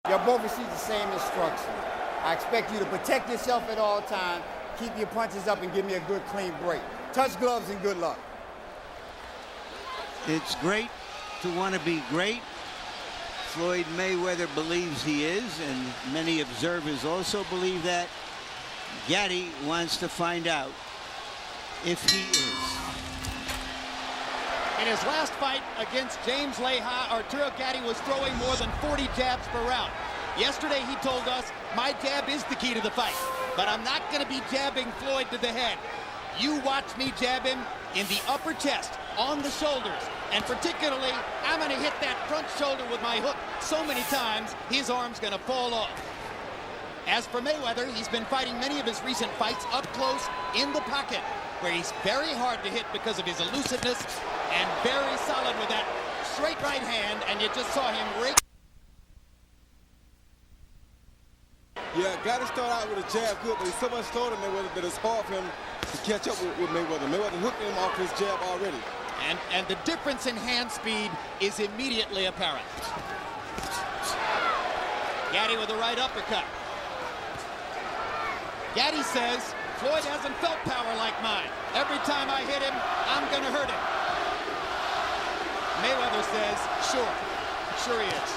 Y'all both received the same instruction. I expect you to protect yourself at all times, keep your punches up, and give me a good, clean break. Touch gloves and good luck. It's great to want to be great. Floyd Mayweather believes he is, and many observers also believe that. Gatti wants to find out if he is. In his last fight against James Leha, Arturo Gatti was throwing more than 40 jabs per round. Yesterday he told us, my jab is the key to the fight, but I'm not going to be jabbing Floyd to the head. You watch me jab him in the upper chest, on the shoulders, and particularly, I'm going to hit that front shoulder with my hook so many times, his arm's going to fall off. As for Mayweather, he's been fighting many of his recent fights up close in the pocket, where he's very hard to hit because of his elusiveness and very solid with that straight right hand, and you just saw him rake. Yeah, Gatti started out with a jab good, but he's so much slower than Mayweather that it's hard for him to catch up with Mayweather. Mayweather hooked him off his jab already. And the difference in hand speed is immediately apparent. Gatti with a right uppercut. Gatti says, Floyd hasn't felt power like mine. Every time I hit him, I'm going to hurt him. Mayweather says, sure he is.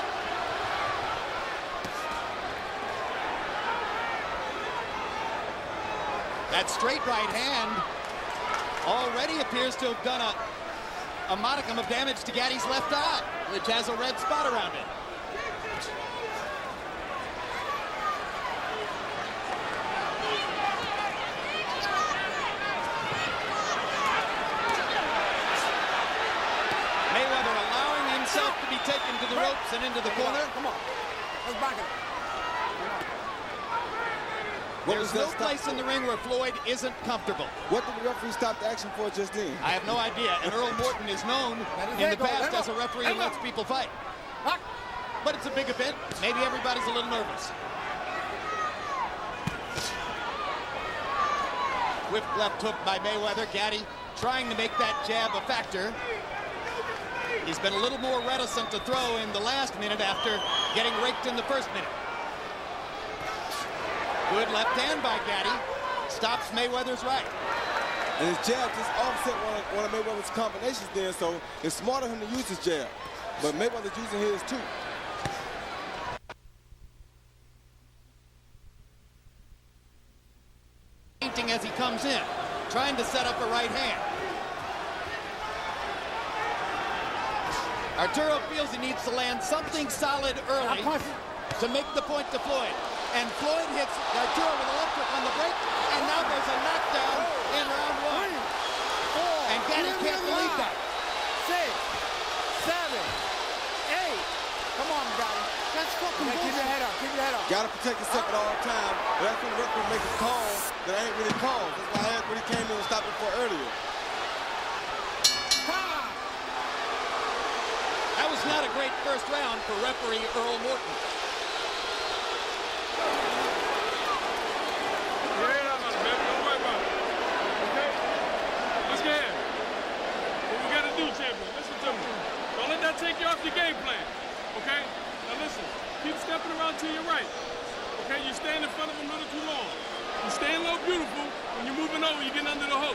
That straight right hand already appears to have done a modicum of damage to Gatti's left eye, which has a red spot around it. Mayweather allowing himself to be taken to the ropes and into the corner. Come on. Let's back it. There's no place in the ring where Floyd isn't comfortable. What did the referee stop the action for just then? I have no idea. And Earl Morton is known in the past as a referee who lets people fight. But it's a big event. Maybe everybody's a little nervous. Whip left hook by Mayweather. Gatti trying to make that jab a factor. He's been a little more reticent to throw in the last minute after getting raked in the first minute. Good left hand by Gatti. Stops Mayweather's right. And his jab just offset one of Mayweather's combinations there, so it's smart of him to use his jab. But Mayweather's using his too. Painting as he comes in, trying to set up a right hand. Arturo feels he needs to land something solid early to make the point to Floyd. And Floyd hits Arturo with a left hook on the break, and now there's a knockdown in round one. And Gatti can't believe that. 6, 7, 8. Come on, Gatti. Let's fucking keep your head up. Keep your head up. Gotta protect yourself at all times. But that's when the referee makes a call that ain't really called. That's why I asked when he came in and stopped it for earlier. That was not a great first round for referee Earl Morton. Take you off your game plan, okay? Now listen, keep stepping around to your right, okay? You stand in front of him a little too long. You stand low beautiful, when you're moving over, you're getting under the hook.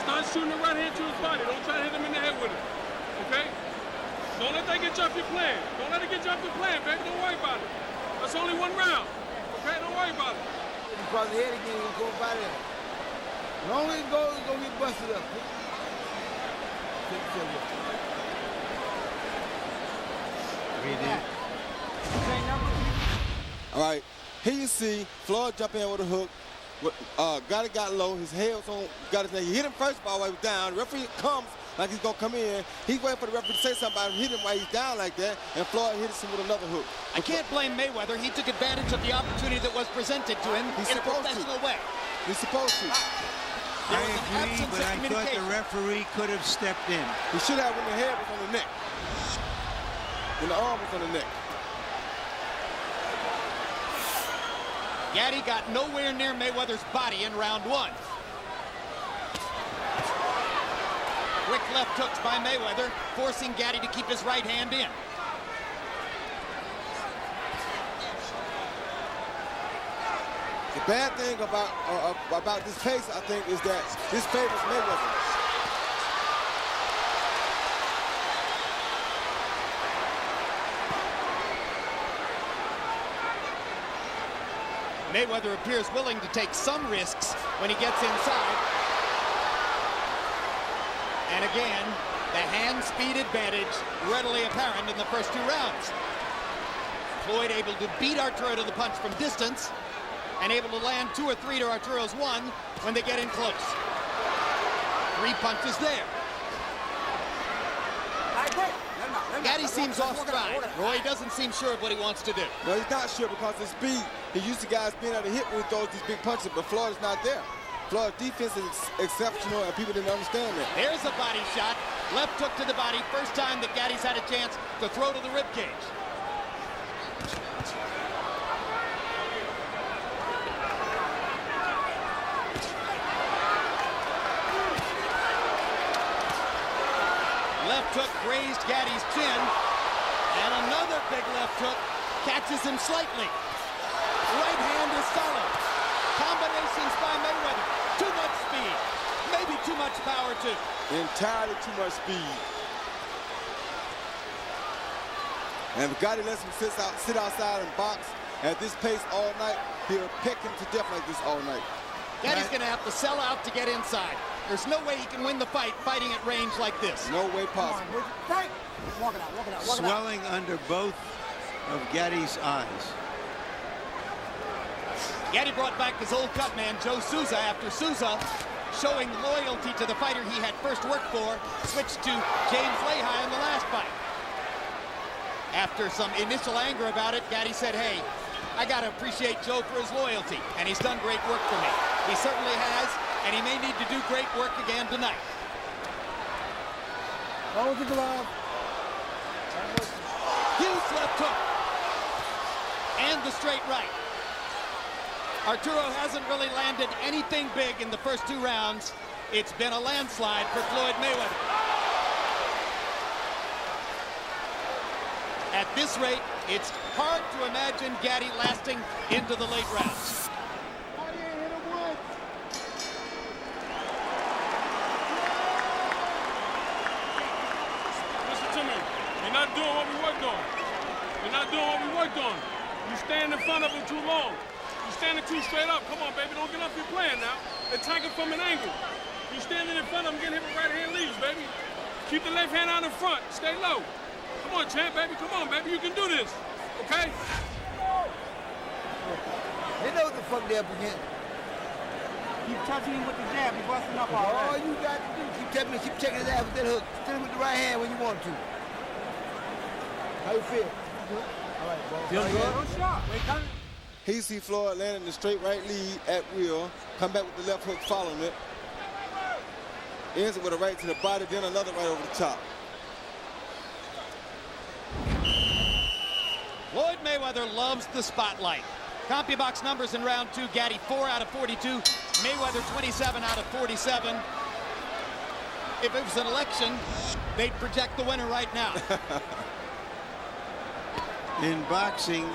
Start shooting the right hand to his body. Don't try to hit him in the head with it, okay? Don't let that get you off your plan. Don't let it get you off your plan, baby. Don't worry about it. That's only one round, okay? Don't worry about it. If you cross the head again, you go by there. Long as it goes, it's going to get busted up. All right, here you see Floyd jump in with a hook. Gatti got low, his head was on Gatti's neck. He hit him first ball while he was down. The referee comes like he's gonna come in. He's waiting for the referee to say something about him, hit him while he's down like that, and Floyd hits him with another hook. I can't blame Mayweather. He took advantage of the opportunity that was presented to him in a professional way. He's supposed to. I agree, but I thought the referee could have stepped in. He should have when the head was on the neck. When the arm was on the neck. Gatti got nowhere near Mayweather's body in round one. Quick left hooks by Mayweather, forcing Gatti to keep his right hand in. The bad thing about this pace, I think, is that this favors Mayweather. Mayweather appears willing to take some risks when he gets inside. And again, the hand speed advantage readily apparent in the first 2 rounds. Floyd able to beat Arturo to the punch from distance and able to land 2 or 3 to Arturo's 1 when they get in close. 3 punches there. Gatti seems off stride. Roy doesn't seem sure of what he wants to do. No, he's not sure because of speed. He's used to guys being able to hit when he throws these big punches, but Floyd is not there. Floyd's defense is exceptional, and people didn't understand that. There's a body shot. Left hook to the body. First time that Gatti's had a chance to throw to the ribcage. Left hook grazed Gatti's chin, and another big left hook catches him slightly. Right hand is solid. Combinations by Mayweather. Too much speed. Maybe too much power, too. Entirely too much speed. And if Gatti lets him sit outside and box at this pace all night, he'll peck him to death like this all night. Gatti's going to have to sell out to get inside. There's no way he can win the fight fighting at range like this. No way possible. Walk it out. Swelling under both of Gatti's eyes. Gatti brought back his old cut man, Joe Souza, after Souza, showing loyalty to the fighter he had first worked for, switched to James Lehi in the last fight. After some initial anger about it, Gatti said, hey, I got to appreciate Joe for his loyalty, and he's done great work for me. He certainly has, and he may need to do great work again tonight. Hold the glove. Huge left hook. And the straight right. Arturo hasn't really landed anything big in the first 2 rounds. It's been a landslide for Floyd Mayweather. At this rate, it's hard to imagine Gatti lasting into the late rounds. Listen to me. You're not doing what we worked on. You're not doing what we worked on. You stand in front of him too long. You're standing too straight up. Come on, baby. Don't get off your plan now. Attack it from an angle. You're standing in front of him, getting hit with right hand leads, baby. Keep the left hand out in front. Stay low. Come on, champ, baby. Come on, baby. You can do this. Okay? They know what the fuck they're up against. Keep touching him with the jab. He's busting up all right. All you got to do, keep checking his ass with that hook. Hit him with the right hand when you want to. How you feel? All right, bro. Feeling good? No shot. Wait, come. He see Floyd landing the straight right lead at will, come back with the left hook following it. Ends it with a right to the body, then another right over the top. Floyd Mayweather loves the spotlight. CompuBox numbers in round 2, Gatti 4 out of 42, Mayweather 27 out of 47. If it was an election, they'd project the winner right now. In boxing,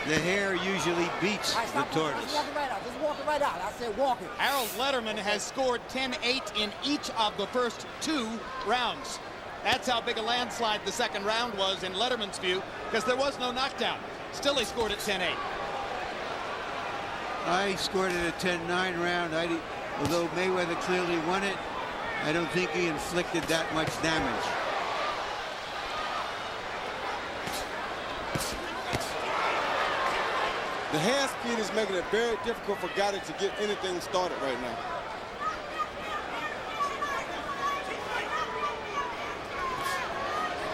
the hare usually beats the tortoise. Just walk it right out. Just walk it right out. I said walk it. Harold Lederman has scored 10-8 in each of the first 2 rounds. That's how big a landslide the second round was in Lederman's view, because there was no knockdown. Still, he scored at 10-8. I scored it a 10-9 round. Although Mayweather clearly won it, I don't think he inflicted that much damage. The hand speed is making it very difficult for Gatti to get anything started right now.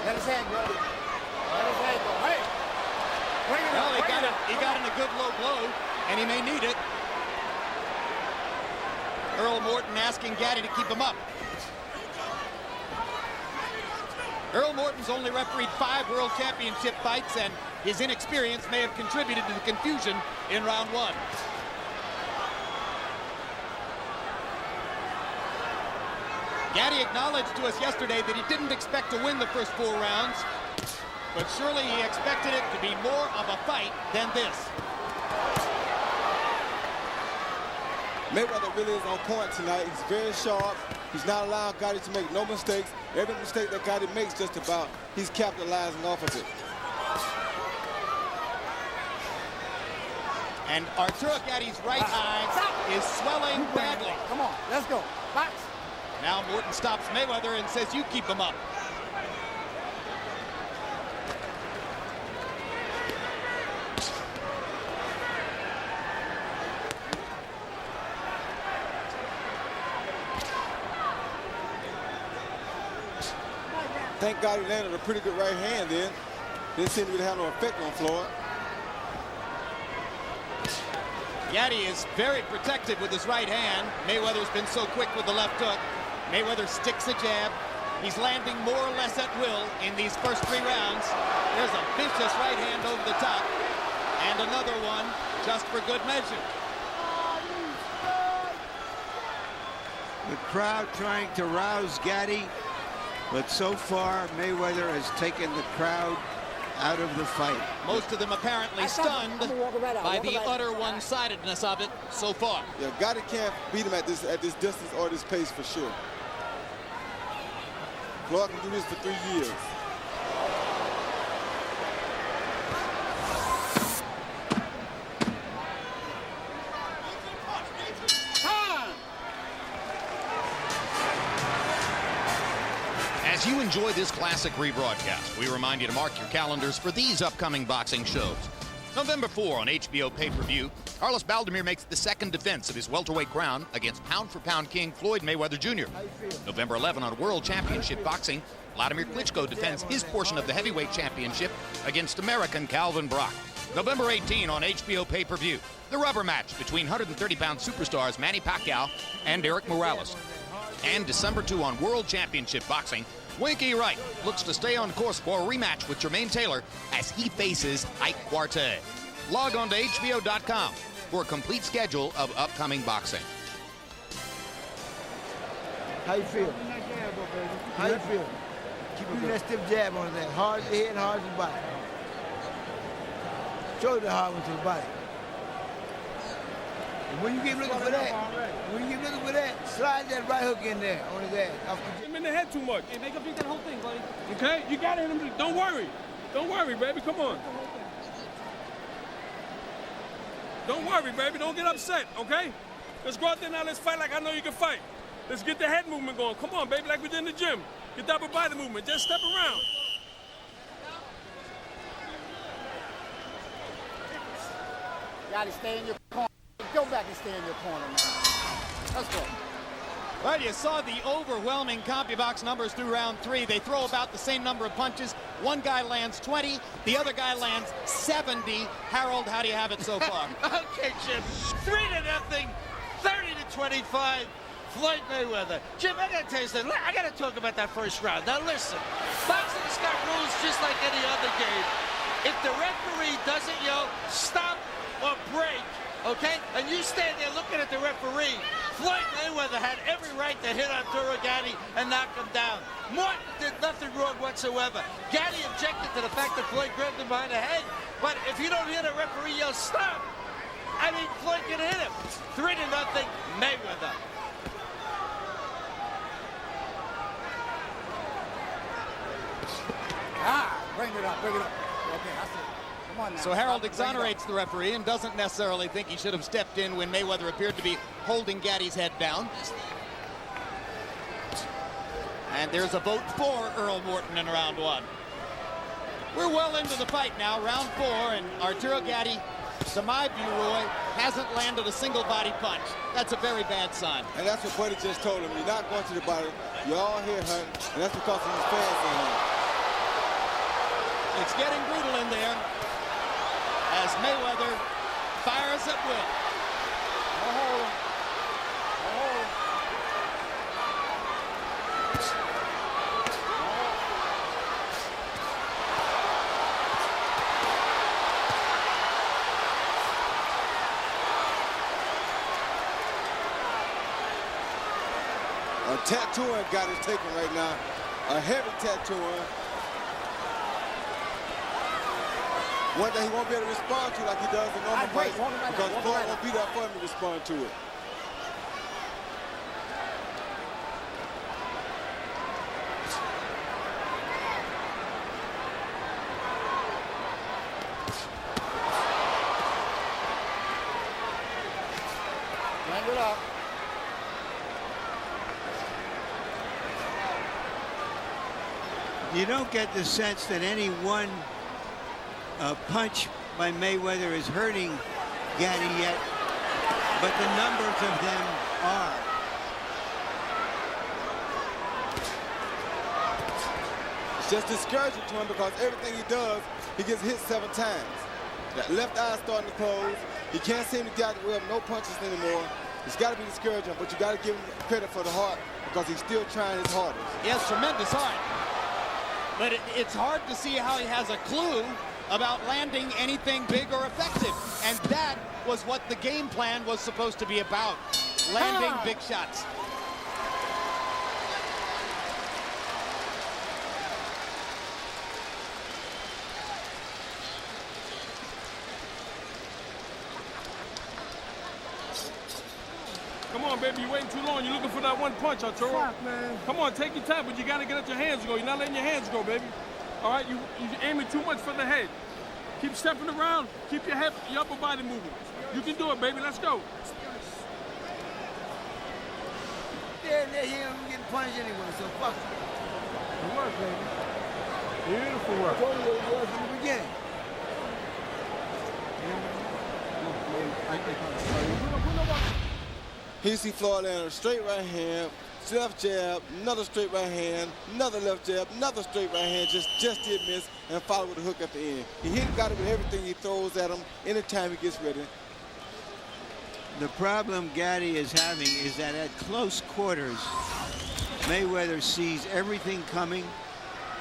Let his hand go. Let his hand go. Hey! Bring it Well, up. he got in a good low blow, and he may need it. Earl Morton asking Gatti to keep him up. Earl Morton's only refereed 5 World Championship fights, and his inexperience may have contributed to the confusion in round 1. Gatti acknowledged to us yesterday that he didn't expect to win the first 4 rounds, but surely he expected it to be more of a fight than this. Mayweather really is on point tonight. He's very sharp. He's not allowing Gatti to make no mistakes. Every mistake that Gatti makes just about, he's capitalizing off of it. And Arturo Gatti's right eye is swelling badly. Come on, let's go. Box. Now Morton stops Mayweather and says, you keep him up. Thank God he landed a pretty good right hand then. Didn't seem to have no effect on Floyd. Gatti is very protective with his right hand. Mayweather's been so quick with the left hook. Mayweather sticks a jab. He's landing more or less at will in these first 3 rounds. There's a vicious right hand over the top. And another one just for good measure. The crowd trying to rouse Gatti, but so far Mayweather has taken the crowd out of the fight. Most of them apparently stunned by the utter one-sidedness of it so far. Yeah, Gatti can't beat him at this distance or this pace for sure. Floyd can do this for 3 years. As you enjoy this classic rebroadcast, we remind you to mark your calendars for these upcoming boxing shows. November 4 on HBO pay-per-view, Carlos Baldomir makes the second defense of his welterweight crown against pound-for-pound king Floyd Mayweather Jr. November 11 on World Championship Boxing, Vladimir Klitschko defends his portion of the heavyweight championship against American Calvin Brock. November 18 on HBO pay-per-view, the rubber match between 130-pound superstars Manny Pacquiao and Eric Morales. And December 2 on World Championship Boxing, Winky Wright looks to stay on course for a rematch with Jermaine Taylor as he faces Ike Quartey. Log on to HBO.com for a complete schedule of upcoming boxing. How you feel? How you feel? Keep that stiff jab on that. Hard as the head, hard as the body. Show the hard one to the body. And when you get looking for that, slide that right hook in there on his ass. Hit him in the head too much. Hey, make him beat that whole thing, buddy. Okay? You got it. Don't worry. Don't worry, baby. Come on. Don't worry, baby. Don't get upset, okay? Let's go out there now. Let's fight like I know you can fight. Let's get the head movement going. Come on, baby, like we did in the gym. Get the upper body movement. Just step around. Gotta stay in your corner. Go back and stay in your corner, man. Let's go. Well, you saw the overwhelming CompuBox numbers through round 3. They throw about the same number of punches. One guy lands 20, the other guy lands 70. Harold, how do you have it so far? Okay, Jim. 3-0, 30-25. Floyd Mayweather. Jim, I gotta tell you something. I gotta talk about that first round. Now listen, boxing's got rules just like any other game. If the referee doesn't yell, stop or break, okay? And you stand there looking at the referee. Floyd Mayweather had every right to hit Arturo Gatti and knock him down. Morton did nothing wrong whatsoever. Gatti objected to the fact that Floyd grabbed him behind the head. But if you don't hear the referee yell, stop, I mean, Floyd can hit him. 3-0, Mayweather. Bring it up, bring it up. Okay, I see. Come on now. So Harold exonerates the referee and doesn't necessarily think he should have stepped in when Mayweather appeared to be holding Gatti's head down. And there's a vote for Earl Morton in round 1. We're well into the fight now, round 4, and Arturo Gatti, to my view, Roy, hasn't landed a single body punch. That's a very bad sign. And that's what Buddy just told him. You're not going to the body. You're all here hunting, and that's because of his fans in here. It's getting brutal in there as Mayweather fires at will. A tattooing got his taken right now. A heavy tattooing. One that he won't be able to respond to like he does in normal fights because Floyd won't be there for him to respond to it. it up. You don't get the sense that any one punch by Mayweather is hurting Gatti yet, but the numbers of them are. It's just discouraging to him because everything he does, he gets hit 7 times. That left eye starting to close. He can't seem to get away with no punches anymore. It's got to be discouraging, but you got to give him credit for the heart because he's still trying his hardest. He has tremendous heart. But it's hard to see how he has a clue about landing anything big or effective. And that was what the game plan was supposed to be about, landing big shots. Come on, baby, you're waiting too long. You're looking for that one punch, Arturo. Fuck, man. Come on, take your time, but you got to get at your hands go. You're not letting your hands go, baby. All right, you're aiming too much for the head. Keep stepping around. Keep your upper body moving. You can do it, baby. Let's go. Yeah, they're here and getting punished anyway, so fuck it. Good work, baby. Beautiful work. I told you it was from the beginning. Here you see Floyd land a straight right hand, left jab, another straight right hand, another left jab, another straight right hand, just did miss, and followed with a hook at the end. He hit Gatti with everything he throws at him anytime he gets ready. The problem Gatti is having is that at close quarters, Mayweather sees everything coming,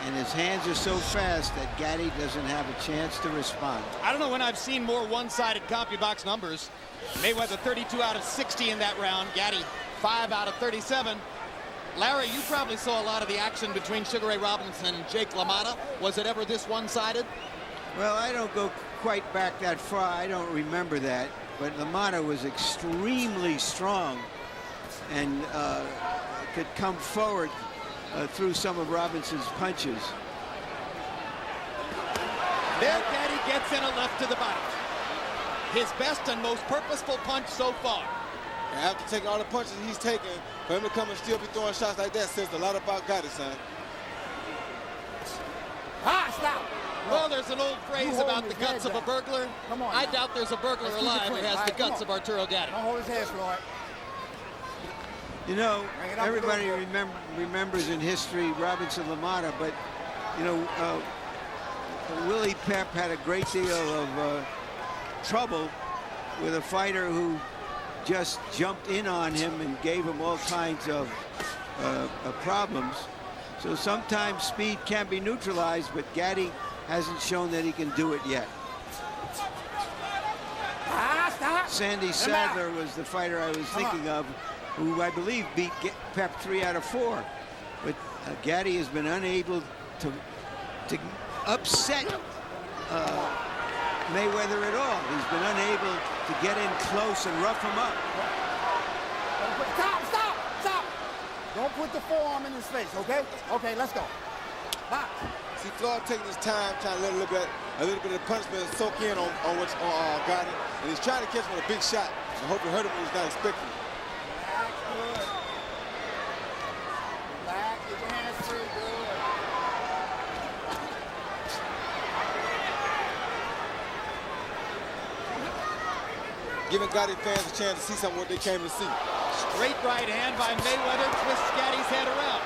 and his hands are so fast that Gatti doesn't have a chance to respond. I don't know when I've seen more one-sided CompuBox numbers. Mayweather 32 out of 60 in that round. Gatti 5 out of 37. Larry, you probably saw a lot of the action between Sugar Ray Robinson and Jake LaMotta. Was it ever this one-sided? Well, I don't go quite back that far. I don't remember that. But LaMotta was extremely strong and could come forward through some of Robinson's punches. There, Gatti gets in a left to the body. His best and most purposeful punch so far. And after taking all the punches he's taken, for him to come and still be throwing shots like that says a lot about Gatti, son. Stop. Well, there's an old phrase about the guts of a burglar. Come on. I doubt there's a burglar alive who has the guts of Arturo Gatti. Don't hold his head, Floyd. You know, everybody remembers in history Robinson LaMotta, but, you know, Willie Pep had a great deal of trouble with a fighter who just jumped in on him and gave him all kinds of problems. So sometimes speed can be neutralized, but Gatti hasn't shown that he can do it yet. Stop. Sandy Sadler was the fighter I was thinking of, who I believe beat Pep 3 out of 4. But Gatti has been unable to upset Mayweather at all. He's been unable to get in close and rough him up. Stop. Don't put the forearm in his face, okay? Okay, let's go. Box. See Floyd taking his time, trying to let a little bit of punishment soak in on Gatti, and he's trying to catch him with a big shot. I hope he hurt him when he's not expecting it. Relax, good. Relax, get your hands free, good. Giving Gatti fans a chance to see something what they came to see. Straight right hand by Mayweather twists Gatti's head around.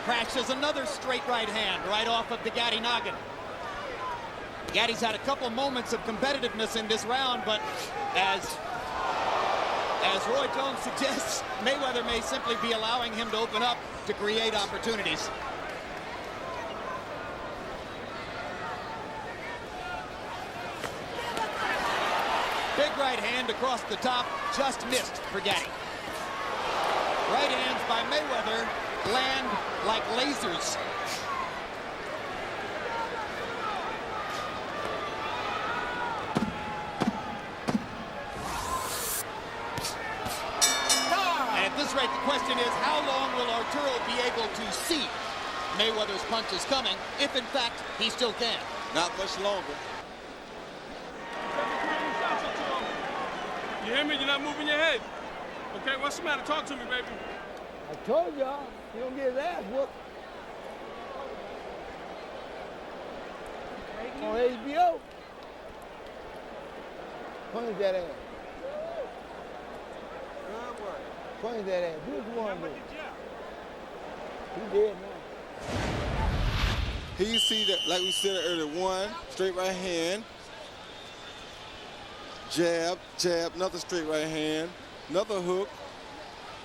Crashes another straight right hand right off of the Gatti noggin. Gatti's had a couple moments of competitiveness in this round, but as Roy Jones suggests, Mayweather may simply be allowing him to open up to create opportunities. Big right hand across the top, just missed for Gatti. Right hands by Mayweather land like lasers. And at this rate, the question is, how long will Arturo be able to see Mayweather's punches coming, if in fact he still can? Not much longer. You hear me? You're not moving your head. Okay, what's the matter? Talk to me, baby. I told y'all, he don't get his ass whooped. On HBO. Punish that ass. Good work. Punish that ass. Do what you want to do. He dead now. Here you see that, like we said earlier, one straight right hand, jab, jab, another straight right hand, another hook.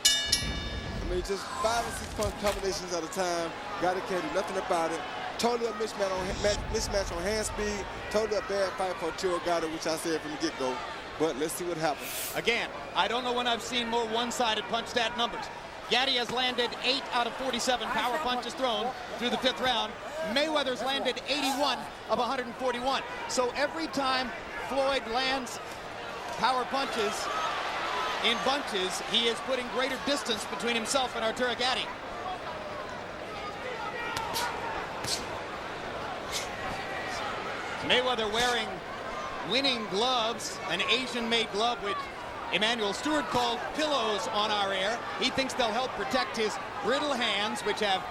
I mean, just 5 or 6 punch combinations at a time. Gatti can't do nothing about it. Totally a mismatch on hand speed. Totally a bad fight for Arturo Gatti, which I said from the get-go. But let's see what happens. Again, I don't know when I've seen more one-sided punch stat numbers. Gatti has landed 8 out of 47 power punches thrown through the 5th round. Mayweather's landed 81 of 141. So every time Floyd lands power punches in bunches, he is putting greater distance between himself and Arturo Gatti. Mayweather wearing winning gloves, an Asian-made glove which Emmanuel Stewart called pillows on our air. He thinks they'll help protect his brittle hands, which have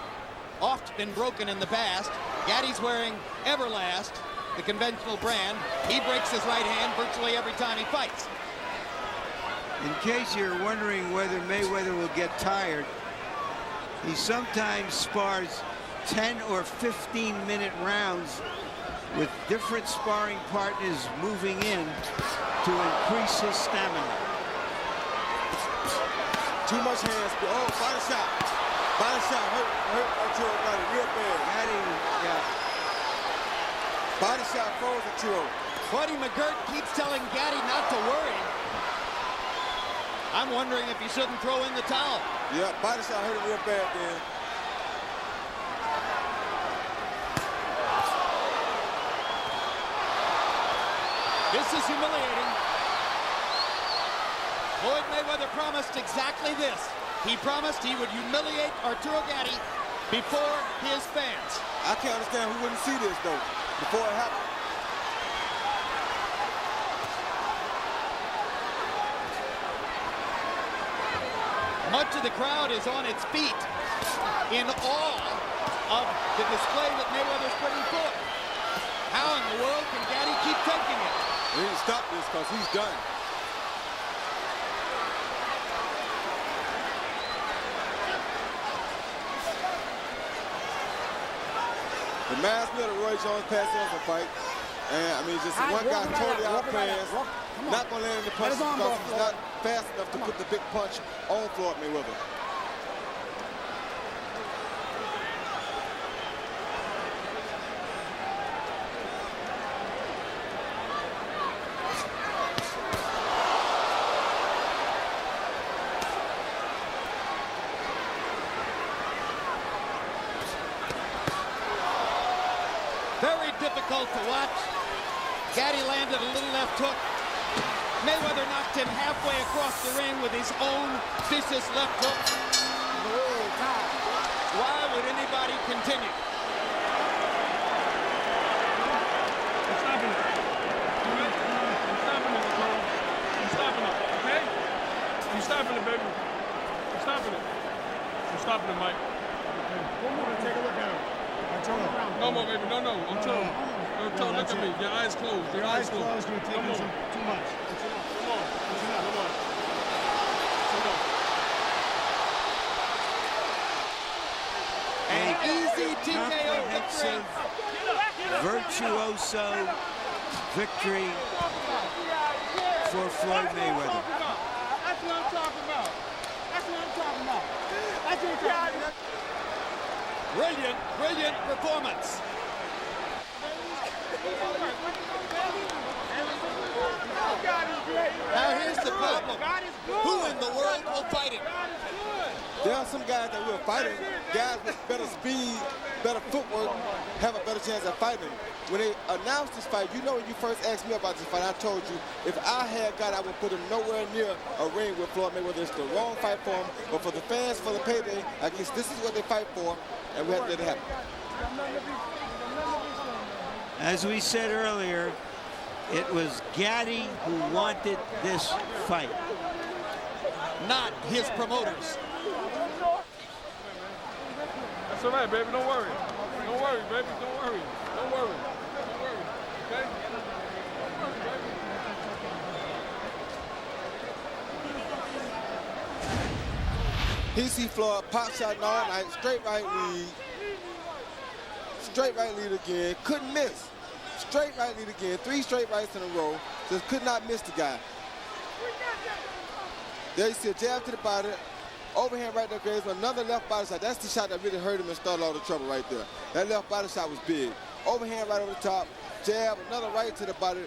oft been broken in the past. Gatti's wearing Everlast, the conventional brand. He breaks his right hand virtually every time he fights. In case you're wondering whether Mayweather will get tired, he sometimes spars 10 or 15-minute rounds with different sparring partners moving in to increase his stamina. Too much hand speed. Oh, body shot. Body shot hurt Arturo Gatti real bad. Gatti, yeah. Body shot froze Arturo. Buddy McGirt keeps telling Gatti not to worry. I'm wondering if he shouldn't throw in the towel. Yeah, body shot hurt him real bad then. This is humiliating. Floyd Mayweather promised exactly this. He promised he would humiliate Arturo Gatti before his fans. I can't understand who wouldn't see this, though, before it happened. Much of the crowd is on its feet in awe of the display that Mayweather's putting forth. How in the world can Gatti keep taking it? We need to stop this because he's done. The mass middle Roy Jones passed on the fight. And I mean, just one guy totally outplans. Not going to land in the punch because he's not fast enough to put the big punch on Floyd Mayweather. Very difficult to watch. Gatti landed a little left hook. Mayweather knocked him halfway across the ring with his own vicious left hook. Why would anybody continue? I'm stopping it. I'm stopping it, Arturo. I'm stopping it, okay? I'm stopping it, baby. I'm stopping it. I'm stopping it, Mike. One more to take a look at him. No more, baby. No, Arturo. Arturo, look at me. Your eyes closed. Your eyes closed. You're taking too much. Come on. Come on. An easy TKO victory. Virtuoso victory for Floyd Mayweather. That's what I'm talking about. That's what I'm talking about. That's what I'm talking about. Brilliant performance. Now here's the problem. Who in the world will fight him? There are some guys that will fight him. Guys with better speed, better footwork, have a better chance at fighting him. When they announced this fight, you know when you first asked me about this fight, I told you if I had got, I would put him nowhere near a ring with Floyd Mayweather. It's the wrong fight for him, but for the fans, for the payday, I guess this is what they fight for, and we have to let it happen. As we said earlier, it was Gatti who wanted this fight. not his promoters. That's all right, baby. Don't worry. Don't worry, baby. Don't worry. Don't worry. Don't worry. Okay? Don't worry, baby. He see Floyd pop shot all night, straight right lead. Straight right lead again, couldn't miss. Straight right lead again, 3 straight rights in a row. Just could not miss the guy. There you see a jab to the body. Overhand right there, Graves, another left body shot. That's the shot that really hurt him and started all the trouble right there. That left body shot was big. Overhand right over the top, jab, another right to the body.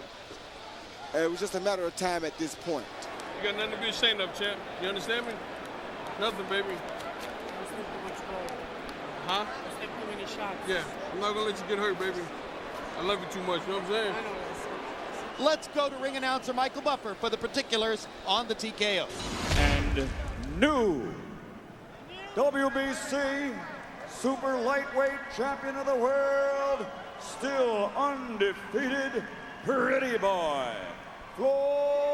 And it was just a matter of time at this point. You got nothing to be ashamed of, champ. You understand me? Nothing, baby. Huh? Yeah, I'm not gonna let you get hurt, baby. I love you too much, you know what I'm saying? Let's go to ring announcer Michael Buffer for the particulars on the TKO. And new WBC Super Lightweight Champion of the World, still undefeated, Pretty Boy, Floyd